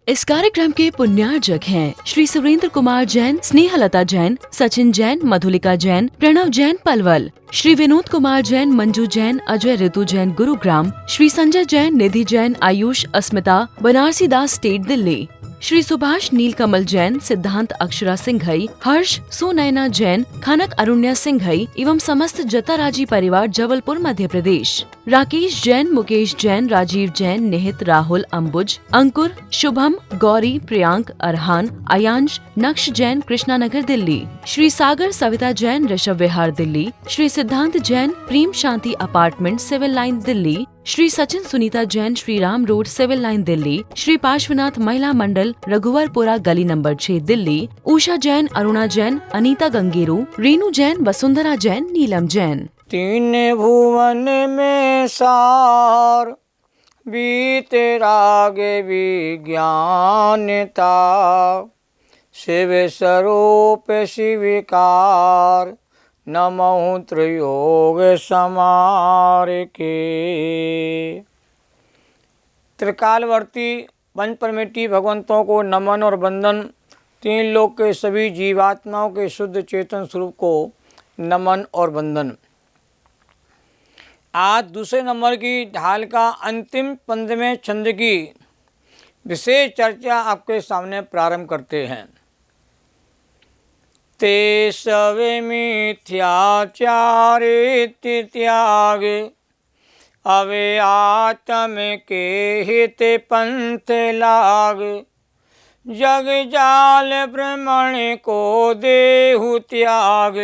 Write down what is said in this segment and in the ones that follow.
इस कार्यक्रम के पुण्यार्जक हैं श्री सुरेंद्र कुमार जैन, स्नेहलता जैन, सचिन जैन, मधुलिका जैन, प्रणव जैन पलवल, श्री विनोद कुमार जैन, मंजू जैन, अजय ऋतु जैन गुरुग्राम, श्री संजय जैन, निधि जैन, आयुष, अस्मिता, बनारसी दास स्टेट दिल्ली, श्री सुभाष नीलकमल जैन, सिद्धांत अक्षरा सिंघई, हर्ष सुनैना जैन, खनक अरुण्या सिंघई एवं समस्त जताराजी परिवार जबलपुर मध्य प्रदेश, राकेश जैन, मुकेश जैन, राजीव जैन, निहित, राहुल, अंबुज, अंकुर, शुभम, गौरी, प्रियांक, अरहान, अयांश, नक्श जैन, कृष्णानगर दिल्ली, श्री सागर सविता जैन, ऋषभ विहार Delhi, Shri Siddhant Jain, Prem Shanti apartment, civil line Delhi, Shri Sachin Sunita Jain, Shri Ram road, civil line Delhi, Shri Parshwanath Mahila Mandal, Raghuvarpura गली नंबर 6 दिल्ली, उषा जैन, अरुणा जैन, अनीता गंगेरू, रेणु जैन, वसुंधरा जैन, नीलम जैन। तीन भुवन में सार बीते रागे विज्ञानता, शिव स्वरूप शिविकार, नमो त्रियोग समार के। त्रिकालवर्ती पंचपरमेष्ठी भगवंतों को नमन और वंदन। तीन लोक के सभी जीवात्माओं के शुद्ध चेतन स्वरूप को नमन और वंदन। आज दूसरे नंबर की ढाल का अंतिम 15वें छंद की विशेष चर्चा आपके सामने प्रारंभ करते हैं। ते सब मिथ्याचारित्य त्याग, अवे आत्म के हित पंथ लाग, जग जाल भ्रमण को देहु त्याग,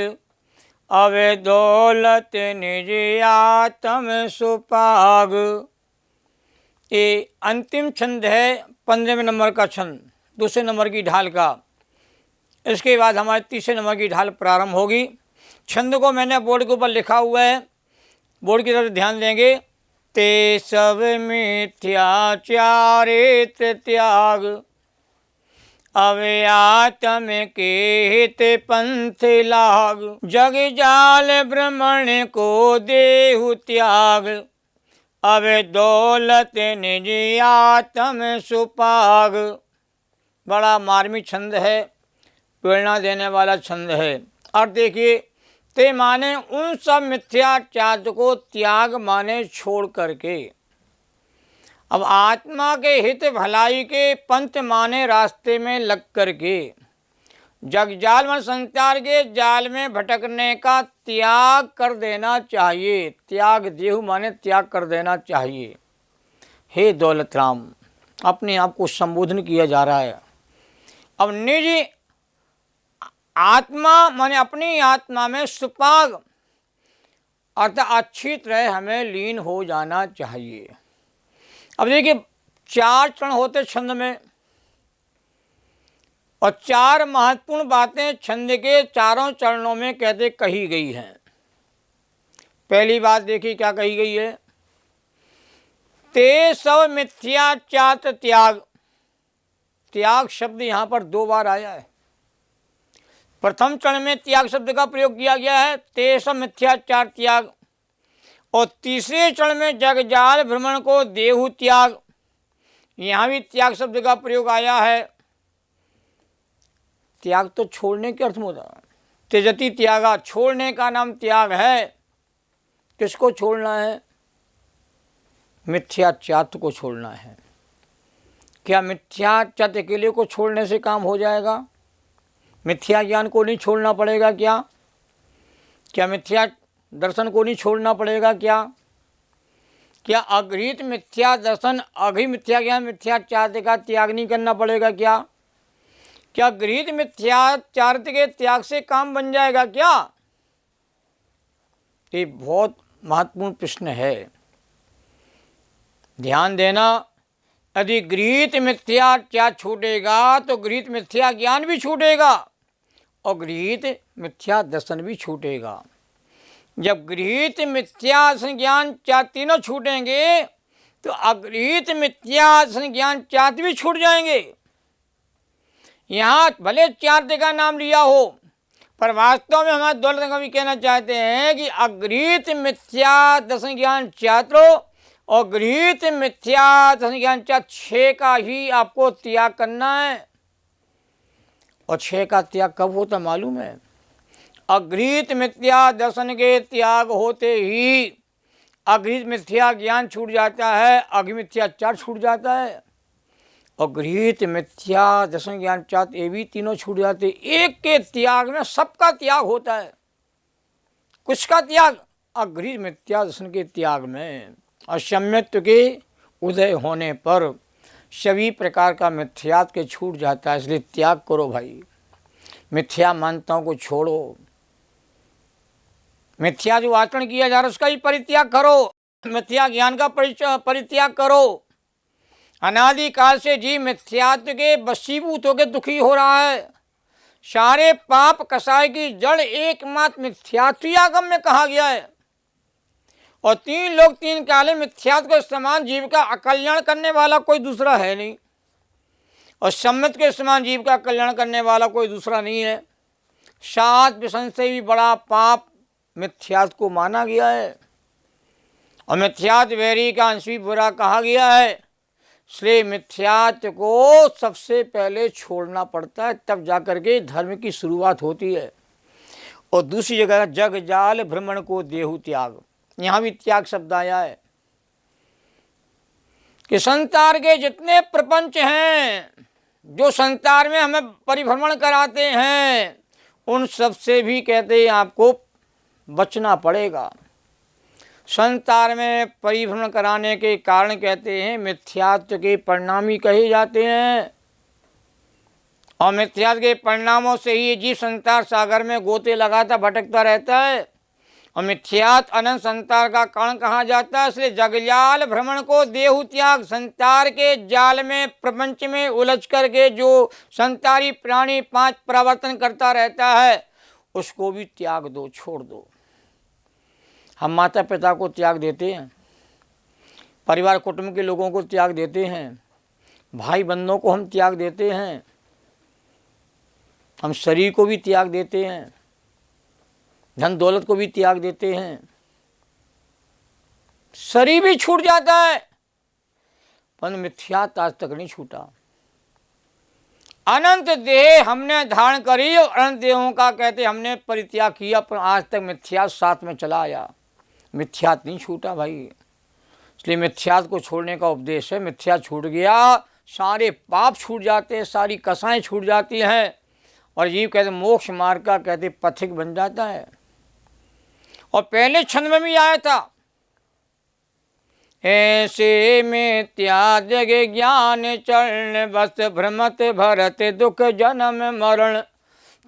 अवे दौलत निज आत्म सुपाग। ये अंतिम छंद है 15वें नंबर का छंद, दूसरे नंबर की ढाल का। इसके बाद हमारे तीसरे नंबर की ढाल प्रारंभ होगी। छंद को मैंने बोर्ड के ऊपर लिखा हुआ है, बोर्ड की तरफ ध्यान देंगे। ते सब मिथ्याचारित त्याग, अवे आत्म के हित पंथ लाग, जग जाल भ्रमण को देहु त्याग, अवे दौलत निज आत्म सुपाग। बड़ा मार्मिक छंद है, प्रेरणा देने वाला छंद है। और देखिए, ते माने उन सब मिथ्याचार को त्याग माने छोड़ करके, अब आत्मा के हित भलाई के पंथ माने रास्ते में लग करके, जगजाल मन संसार के जाल में भटकने का त्याग कर देना चाहिए। त्याग देहु माने त्याग कर देना चाहिए। हे दौलत राम, अपने आप को संबोधन किया जा रहा है। अब निज आत्मा माने अपनी आत्मा में सुपाग अर्थात अच्छी तरह हमें लीन हो जाना चाहिए। अब देखिए, 4 चरण होते छंद में, और 4 महत्वपूर्ण बातें छंद के चारों चरणों में कहते कही गई हैं। पहली बात देखिए क्या कही गई है। ते सब मिथ्याचार त्याग। त्याग शब्द यहाँ पर 2 बार आया है। प्रथम चरण में त्याग शब्द का प्रयोग किया गया है, ते सब मिथ्याचार त्याग। और तीसरे चरण में जगजाल भ्रमण को देहु त्याग, यहाँ भी त्याग शब्द का प्रयोग आया है। त्याग तो छोड़ने के अर्थ में होता है। त्यजति त्यागा, छोड़ने का नाम त्याग है। किसको छोड़ना है? मिथ्याचार को छोड़ना है। क्या मिथ्याचार अकेले को छोड़ने से काम हो जाएगा? मिथ्या ज्ञान को नहीं छोड़ना पड़ेगा क्या? क्या मिथ्या दर्शन को नहीं छोड़ना पड़ेगा क्या? क्या अगृहीत मिथ्या दर्शन, अभी मिथ्या ज्ञान, मिथ्याचार का त्याग नहीं करना पड़ेगा क्या? क्या गृहीत मिथ्याचार के त्याग से काम बन जाएगा क्या? ये बहुत महत्वपूर्ण प्रश्न है, ध्यान देना। यदि गृहीत मिथ्याचार छूटेगा तो गृहीत मिथ्या ज्ञान भी छूटेगा और गृहीत मिथ्या दर्शन भी छूटेगा। जब गृहीत मिथ्या ज्ञान चार तीनों छूटेंगे तो अगृहीत मिथ्या ज्ञान चार भी छूट जाएंगे। यहाँ भले चार का नाम लिया हो, पर वास्तव में हमारे दौलत कवि कहना चाहते हैं कि अगृहीत मिथ्या दर्शन ज्ञान चात्रो और गृहीत मिथ्या ज्ञान 6 का ही आपको त्याग करना है। और 6 का त्याग कब होता मालूम है? अगृहीत मिथ्या दर्शन के त्याग होते ही अगृहीत मिथ्या ज्ञान छूट जाता है, अगमिथ्याचार छूट जाता है, और गृहीत मिथ्या दर्शन ज्ञान चात ये भी तीनों छूट जाते। एक के त्याग में सबका त्याग होता है। कुछ का त्याग? अगृहीत मिथ्या दर्शन के त्याग में। और सम्यत्व के उदय होने पर सभी प्रकार का मिथ्यात्व के छूट जाता है। इसलिए त्याग करो भाई, मिथ्या मान्यताओं को छोड़ो, मिथ्या जो आचरण किया जा रहा है उसका ही परित्याग करो, मिथ्या ज्ञान का परित्याग करो। अनादिकाल से जीव मिथ्यात्व के वशीभूत होकर दुखी हो रहा है। सारे पाप कसाय की जड़ एकमात्र मिथ्यात्व आगम में कहा गया है। और 3 लोग 3 काले मिथ्यात्व के समान जीव का अकल्याण करने वाला कोई दूसरा है नहीं, और सम्मत के समान जीव का कल्याण करने वाला कोई दूसरा नहीं है। 7 व्यसन से भी बड़ा पाप मिथ्यात्व को माना गया है, और मिथ्यात्व वैरी का अंश भी बुरा कहा गया है। इसलिए मिथ्यात्व को सबसे पहले छोड़ना पड़ता है, तब जाकर के धर्म की शुरुआत होती है। और दूसरी जगह जग जाल भ्रमण को देहु त्याग, यहाँ भी त्याग शब्द आया है कि संसार के जितने प्रपंच हैं, जो संसार में हमें परिभ्रमण कराते हैं, उन सब से भी कहते हैं आपको बचना पड़ेगा। संसार में परिभ्रमण कराने के कारण कहते हैं मिथ्यात्व के परिणामी कहे जाते हैं, और मिथ्यात्व के परिणामों से ही जीव संसार सागर में गोते लगाता भटकता रहता है, और मिथ्यात्व अनंत संसार का कारण कहा जाता है। इसलिए जगजाल भ्रमण को देहु त्याग, संसार के जाल में प्रपंच में उलझ करके जो संसारी प्राणी 5 प्रवर्तन करता रहता है, उसको भी त्याग दो, छोड़ दो। हम माता पिता को त्याग देते हैं, परिवार कुटुंब के लोगों को त्याग देते हैं, भाई बंधुओं को हम त्याग देते हैं, हम शरीर को भी त्याग देते हैं, धन दौलत को भी त्याग देते हैं, शरीर भी छूट जाता है, पर मिथ्यात्व आज तक नहीं छूटा। अनंत देह हमने धारण करी और अनंत देहों का कहते हमने परित्याग किया, पर आज तक मिथ्यात्व साथ में चला आया, मिथ्यात्व नहीं छूटा भाई। इसलिए मिथ्यात्व को छोड़ने का उपदेश है। मिथ्या छूट गया, सारे पाप छूट जाते हैं, सारी कसाएं छूट जाती हैं, और जीव कहते मोक्ष मार्ग का कहते पथिक बन जाता है। और पहले छंद में भी आया था, ऐसे में त्याग ज्ञान चरण बस भ्रमत भरत दुख जन्म मरण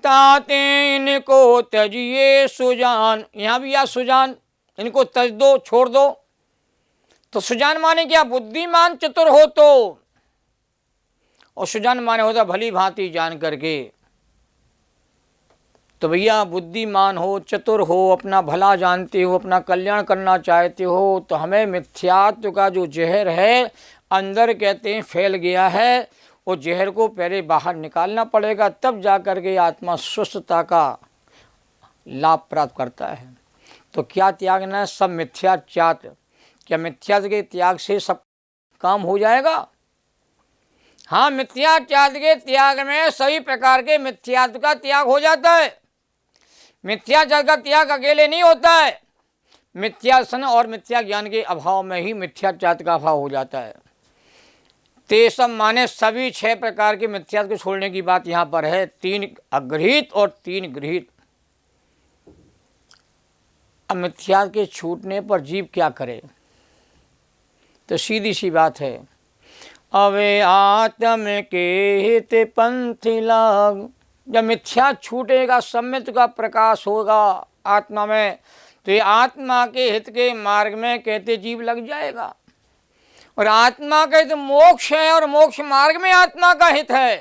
ताते इनको तजिए सुजान। यहाँ भी या सुजान, इनको तज दो, छोड़ दो। तो सुजान माने क्या? बुद्धिमान चतुर हो तो, और सुजान माने होता भली भांति जान करके। तो भैया बुद्धिमान हो, चतुर हो, अपना भला जानते हो, अपना कल्याण करना चाहते हो, तो हमें मिथ्यात्व का जो जहर है अंदर कहते हैं फैल गया है, वो जहर को पहले बाहर निकालना पड़ेगा, तब जा कर के आत्मा स्वस्थता का लाभ प्राप्त करता है। तो क्या त्यागना है? सब मिथ्याचार। क्या मिथ्यात्व के त्याग से सब काम हो जाएगा? हाँ, मिथ्याचार के त्याग में सभी प्रकार के मिथ्यात्व का त्याग हो जाता है। मिथ्याचार का त्याग अकेले नहीं होता है, मिथ्यासन और मिथ्या ज्ञान के अभाव में ही मिथ्याचार का अभाव हो जाता है। तेसम माने सभी 6 प्रकार के मिथ्यात्व को छोड़ने की बात यहाँ पर है। 3 अगृहीत और 3 गृहीत। अब मिथ्यात्व के छूटने पर जीव क्या करे? तो सीधी सी बात है, अवे आत्म के हित पंथ लाग। जब मिथ्या छूटेगा, सम्यत का प्रकाश होगा आत्मा में, तो ये आत्मा के हित के मार्ग में कहते जीव लग जाएगा। और आत्मा का हित मोक्ष है, और मोक्ष मार्ग में आत्मा का हित है।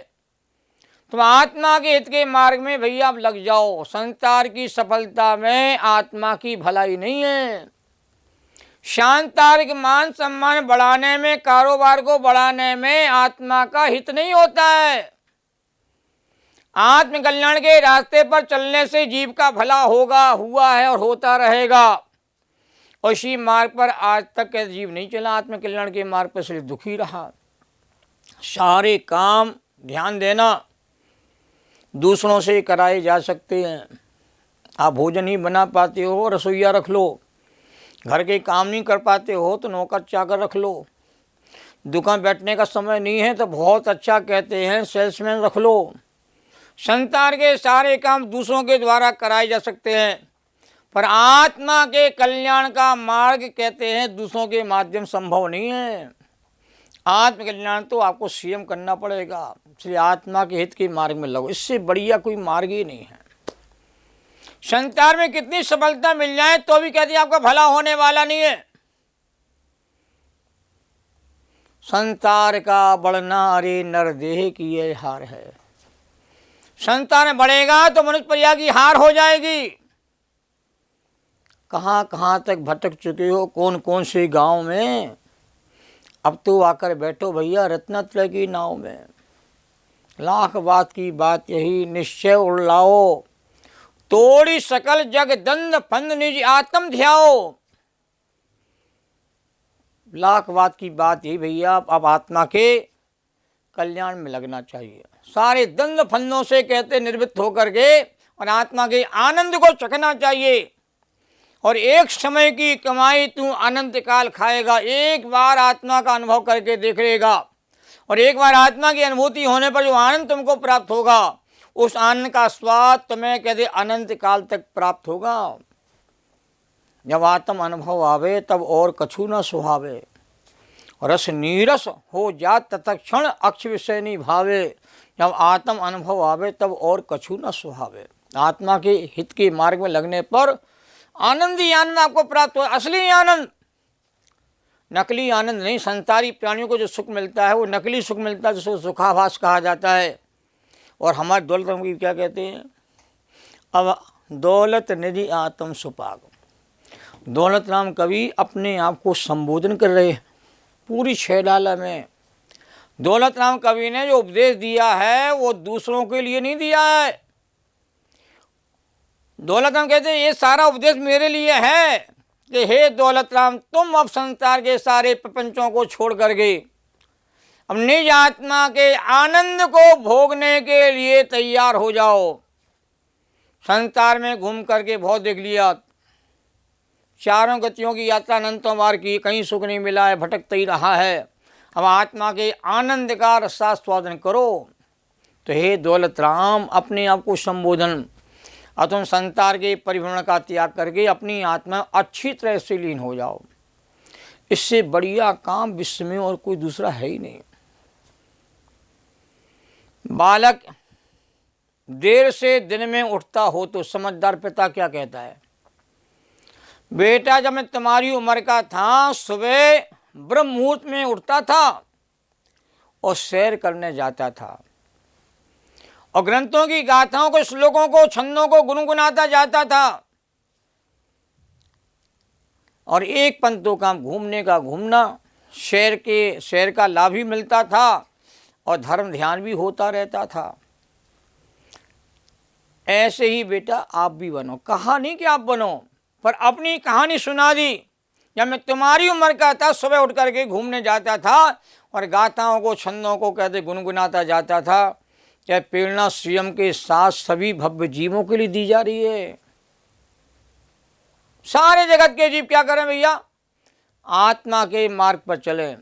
तो आत्मा के हित के मार्ग में भैया आप लग जाओ। संसार की सफलता में आत्मा की भलाई नहीं है। सांसारिक मान सम्मान बढ़ाने में, कारोबार को बढ़ाने में आत्मा का हित नहीं होता है। आत्म कल्याण के रास्ते पर चलने से जीव का भला होगा, हुआ है और होता रहेगा। और इसी मार्ग पर आज तक के जीव नहीं चला, आत्मकल्याण के मार्ग पर इसलिए दुखी रहा। सारे काम ध्यान देना दूसरों से कराए जा सकते हैं। आप भोजन ही बना पाते हो, रसोईया रख लो। घर के काम नहीं कर पाते हो तो नौकर चाकर रख लो। दुकान बैठने का समय नहीं है तो बहुत अच्छा कहते हैं सेल्समैन रख लो। संसार के सारे काम दूसरों के द्वारा कराए जा सकते हैं, पर आत्मा के कल्याण का मार्ग कहते हैं दूसरों के माध्यम संभव नहीं है। आत्मकल्याण तो आपको स्वयं करना पड़ेगा, इसलिए आत्मा के हित के मार्ग में लगो। इससे बढ़िया कोई मार्ग ही नहीं है। संसार में कितनी सफलता मिल जाए तो भी कहते हैं आपका भला होने वाला नहीं है। संसार का बढ़ना अरे नरदेह की ये हार है। संसार में बढ़ेगा तो मनुष्य परिया की हार हो जाएगी। कहाँ कहाँ तक भटक चुके हो, कौन कौन से गांव में। अब तो आकर बैठो भैया रत्नत्रय की नाव में। लाख बात की बात यही निश्चय उड़लाओ, तोड़ी सकल जग दंड फंद निज आत्म ध्याओ। लाख बात की बात यही भैया, अब आत्मा के कल्याण में लगना चाहिए। सारे दंड फंदों से कहते निर्वृत्त होकर के और आत्मा के आनंद को चखना चाहिए। और एक समय की कमाई तू अनंत काल खाएगा। एक बार आत्मा का अनुभव करके देख लेगा, और एक बार आत्मा की अनुभूति होने पर जो आनंद तुमको प्राप्त होगा, उस आनंद का स्वाद तुम्हें कहते अनंत काल तक प्राप्त होगा। जब आत्म अनुभव आवे तब और कछु न सुहावे, रस नीरस हो जात तत्क्षण अक्ष विषय नहीं भावे। जब आत्म अनुभव आवे तब और कछु न सुहावे। आत्मा के हित के मार्ग में लगने पर आनंद ही आनंद आपको प्राप्त हो, असली आनंद, नकली आनंद नहीं। संसारी प्राणियों को जो सुख मिलता है वो नकली सुख मिलता है, जिसको सुखाभास कहा जाता है। और हमारे दौलत राम की क्या कहते हैं, अब दौलत निधि आत्म सुपाग। दौलत राम कवि अपने आप को संबोधन कर रहे हैं पूरी छैलाला में। दौलत राम कवि ने जो उपदेश दिया है वो दूसरों के लिए नहीं दिया है। दौलत राम कहते हैं ये सारा उपदेश मेरे लिए है कि हे दौलत राम, तुम अब संसार के सारे प्रपंचों को छोड़ करके अब निज आत्मा के आनंद को भोगने के लिए तैयार हो जाओ। संसार में घूम करके बहुत देख लिया, चारों गतियों की यात्रा अनंतों बार की, कहीं सुख नहीं मिला है, भटकता ही रहा है। अब आत्मा के आनंद का रसास्वादन करो। तो हे दौलत राम, अपने आप को संबोधन, और तुम संसार के परिभ्रमण का त्याग करके अपनी आत्मा अच्छी तरह से लीन हो जाओ। इससे बढ़िया काम विश्व में और कोई दूसरा है ही नहीं। बालक देर से दिन में उठता हो तो समझदार पिता क्या कहता है, बेटा जब मैं तुम्हारी उम्र का था सुबह ब्रह्म मुहूर्त में उठता था और सैर करने जाता था, और ग्रंथों की गाथाओं को, श्लोकों को, छंदों को गुनगुनाता जाता था, और एक पंथों का घूमने का घूमना, शहर का लाभ भी मिलता था और धर्म ध्यान भी होता रहता था। ऐसे ही बेटा आप भी बनो। कहा नहीं कि आप बनो, पर अपनी कहानी सुना दी। जब मैं तुम्हारी उम्र का था सुबह उठ करके घूमने जाता था और गाथाओं को, छंदों को कहते गुनगुनाता जाता था। क्या प्रेरणा स्वयं के साथ सभी भव्य जीवों के लिए दी जा रही है। सारे जगत के जीव क्या करें भैया, आत्मा के मार्ग पर चलें।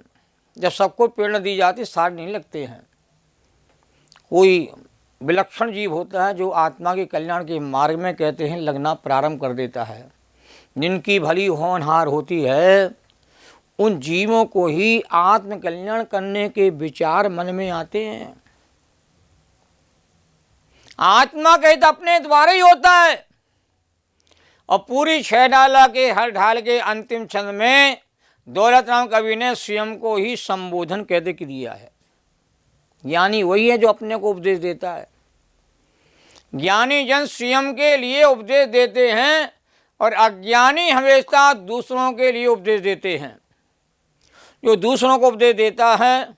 जब सबको प्रेरणा दी जाती सारे नहीं लगते हैं। कोई विलक्षण जीव होता है जो आत्मा के कल्याण के मार्ग में कहते हैं लगना प्रारंभ कर देता है। जिनकी भली होनहार होती है उन जीवों को ही आत्म कल्याण करने के विचार मन में आते हैं। आत्मा का हित अपने द्वारा ही होता है। और पूरी छैडाला के हर ढाल के अंतिम छंद में दौलत राम कवि ने स्वयं को ही संबोधन कहते कि दिया है। ज्ञानी वही है जो अपने को उपदेश देता है। ज्ञानी जन स्वयं के लिए उपदेश देते हैं और अज्ञानी हमेशा दूसरों के लिए उपदेश देते हैं। जो दूसरों को उपदेश देता है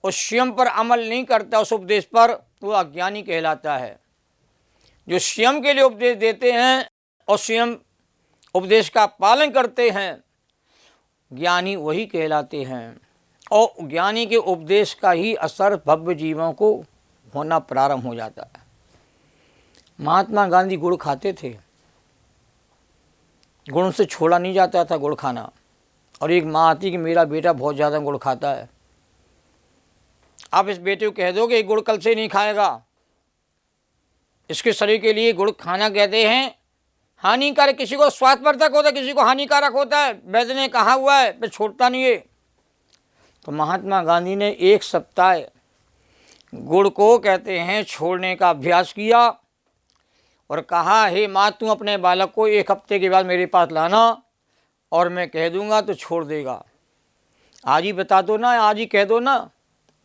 और स्वयं पर अमल नहीं करता उस उपदेश पर, वो अज्ञानी कहलाता है। जो स्वयं के लिए उपदेश देते हैं और स्वयं उपदेश का पालन करते हैं, ज्ञानी वही कहलाते हैं। और ज्ञानी के उपदेश का ही असर भव्य जीवों को होना प्रारंभ हो जाता है। महात्मा गांधी गुड़ खाते थे, गुड़ से छोड़ा नहीं जाता था गुड़ खाना। और एक माँ आती कि मेरा बेटा बहुत ज़्यादा गुड़ खाता है, आप इस बेटे को कह दो कि गुड़ कल से नहीं खाएगा, इसके शरीर के लिए गुड़ खाना कहते हैं हानिकारक, किसी को स्वास्थ्यवर्धक होता है, किसी को हानिकारक होता है, वैद्य ने कहा हुआ है, पर छोड़ता नहीं है। तो महात्मा गांधी ने 1 सप्ताह गुड़ को कहते हैं छोड़ने का अभ्यास किया और कहा, हे माँ तू अपने बालक को 1 हफ्ते के बाद मेरे पास लाना और मैं कह दूंगा तो छोड़ देगा। आज ही बता दो ना, आज ही कह दो ना।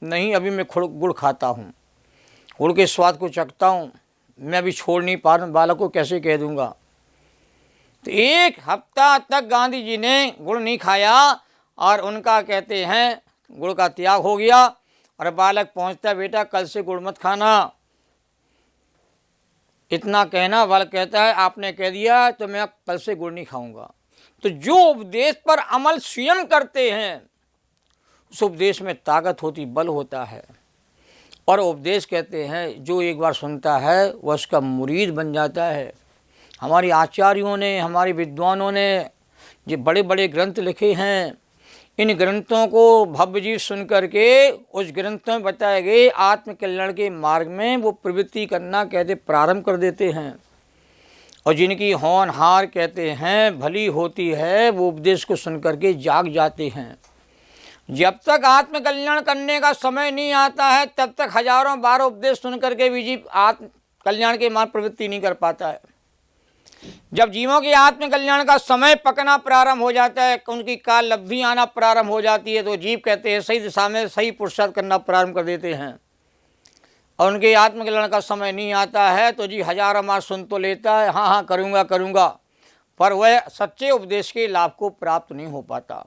नहीं, अभी मैं गुड़ खाता हूँ, गुड़ के स्वाद को चखता हूँ, मैं अभी छोड़ नहीं पा रहा हूँ, बालक को कैसे कह दूंगा। तो 1 हफ्ता तक गांधी जी ने गुड़ नहीं खाया और उनका कहते हैं गुड़ का त्याग हो गया। और बालक पहुंचता, बेटा कल से गुड़ मत खाना। इतना कहना, बालक कहता है आपने कह दिया तो मैं कल से गुड़ नहीं खाऊंगा। तो जो उपदेश पर अमल स्वयं करते हैं उस उपदेश में ताकत होती, बल होता है। और उपदेश कहते हैं जो एक बार सुनता है वह उसका मुरीद बन जाता है। हमारे आचार्यों ने, हमारे विद्वानों ने जो बड़े बड़े ग्रंथ लिखे हैं, इन ग्रंथों को भव्य जीव सुन करके उस ग्रंथों में बताए गए आत्मकल्याण के मार्ग में वो प्रवृत्ति करना कहते प्रारंभ कर देते हैं। और जिनकी होनहार कहते हैं भली होती है, वो उपदेश को सुन करके जाग जाते हैं। जब तक आत्मकल्याण करने का समय नहीं आता है तब तक हजारों बार उपदेश सुन करके भी जीव आत्मकल्याण के मार्ग प्रवृत्ति नहीं कर पाता है। जब जीवों के आत्मकल्याण का समय पकना प्रारंभ हो जाता है, उनकी काल लब्धि आना प्रारंभ हो जाती है, तो जीव कहते हैं सही दिशा में सही पुरुषार्थ करना प्रारंभ कर देते हैं। और उनके आत्मकल्याण का समय नहीं आता है तो जी हजारों बार सुन तो लेता है, हाँ हाँ करूँगा करूँगा, पर वह सच्चे उपदेश के लाभ को प्राप्त नहीं हो पाता।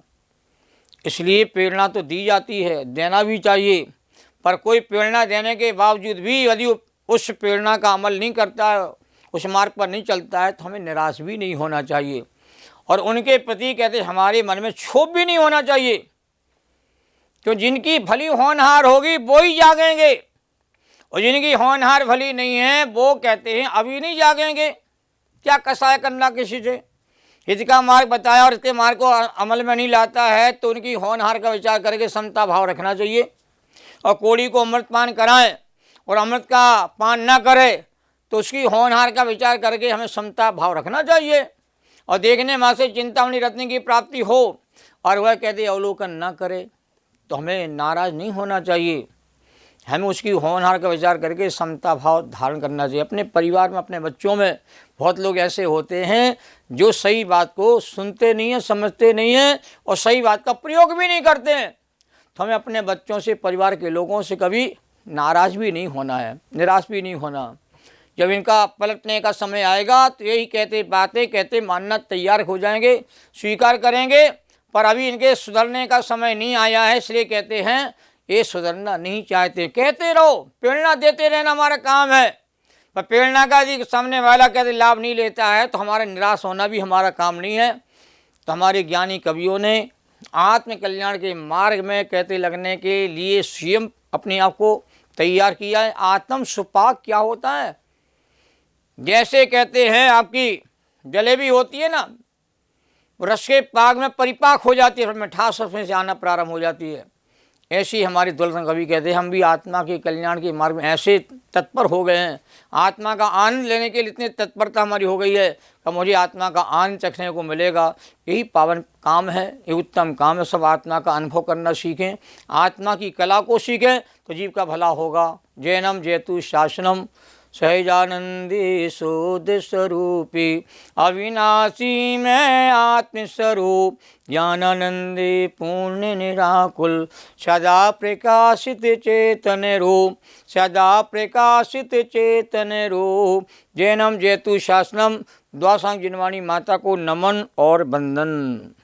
इसलिए प्रेरणा तो दी जाती है, देना भी चाहिए, पर कोई प्रेरणा देने के बावजूद भी यदि उस प्रेरणा का अमल नहीं करता है, उस मार्ग पर नहीं चलता है, तो हमें निराश भी नहीं होना चाहिए। और उनके प्रति कहते हमारे मन में क्षोभ भी नहीं होना चाहिए, क्यों जिनकी भली होनहार होगी वो ही जागेंगे, और जिनकी होनहार भली नहीं है वो कहते हैं अभी नहीं जागेंगे। क्या कसाय करना किसी से, हित का मार्ग बताया और इसके मार्ग को अमल में नहीं लाता है तो उनकी होनहार का विचार करके समता भाव रखना चाहिए। और कोड़ी को अमृत पान कराएं और अमृत का पान ना करे तो उसकी होनहार का विचार करके हमें समता भाव रखना चाहिए। और देखने माँ से चिंतामणि रत्न की प्राप्ति हो और वह कहते अवलोकन ना करे तो हमें नाराज़ नहीं होना चाहिए, हमें उसकी होनहार का विचार करके समता भाव धारण करना चाहिए। अपने परिवार में, अपने बच्चों में बहुत लोग ऐसे होते हैं जो सही बात को सुनते नहीं हैं, समझते नहीं हैं और सही बात का प्रयोग भी नहीं करते हैं। तो हमें अपने बच्चों से, परिवार के लोगों से कभी नाराज़ भी नहीं होना है, निराश भी नहीं होना। जब इनका पलटने का समय आएगा तो यही कहते बातें कहते मानना तैयार हो जाएंगे, स्वीकार करेंगे। पर अभी इनके सुधरने का समय नहीं आया है, इसलिए कहते हैं ये सुधरना नहीं चाहते। कहते रहो, प्रेरणा देते रहना हमारा काम है, पर प्रेरणा का यदि सामने वाला कहते लाभ नहीं लेता है तो हमारा निराश होना भी हमारा काम नहीं है। तो हमारे ज्ञानी कवियों ने आत्मकल्याण के मार्ग में कहते लगने के लिए स्वयं अपने आप को तैयार किया है। आत्म सुपाक क्या होता है, जैसे कहते हैं आपकी जलेबी होती है ना, रस के पाक में परिपाक हो जाती है, फिर मिठास उसमें से आना प्रारंभ हो जाती है। ऐसी हमारे दुल्हन कवि कहते हैं हम भी आत्मा के कल्याण के मार्ग में ऐसे तत्पर हो गए हैं, आत्मा का आनंद लेने के लिए इतनी तत्परता हमारी हो गई है कि मुझे आत्मा का आनंद चखने को मिलेगा। यही पावन काम है, ये उत्तम काम है। सब आत्मा का अनुभव करना सीखें, आत्मा की कला को सीखें तो जीव का भला होगा। जैनम जयतु शासनम सहजानंदी शोध स्वरूपी अविनाशी में आत्मस्वरूप ज्ञानानंदे पूर्ण निराकुल सदा प्रकाशित चेतन रूप, सदा प्रकाशित चेतन रूप। जैनम जयतु शासनम। द्वासांग जिनवाणी माता को नमन और वंदन।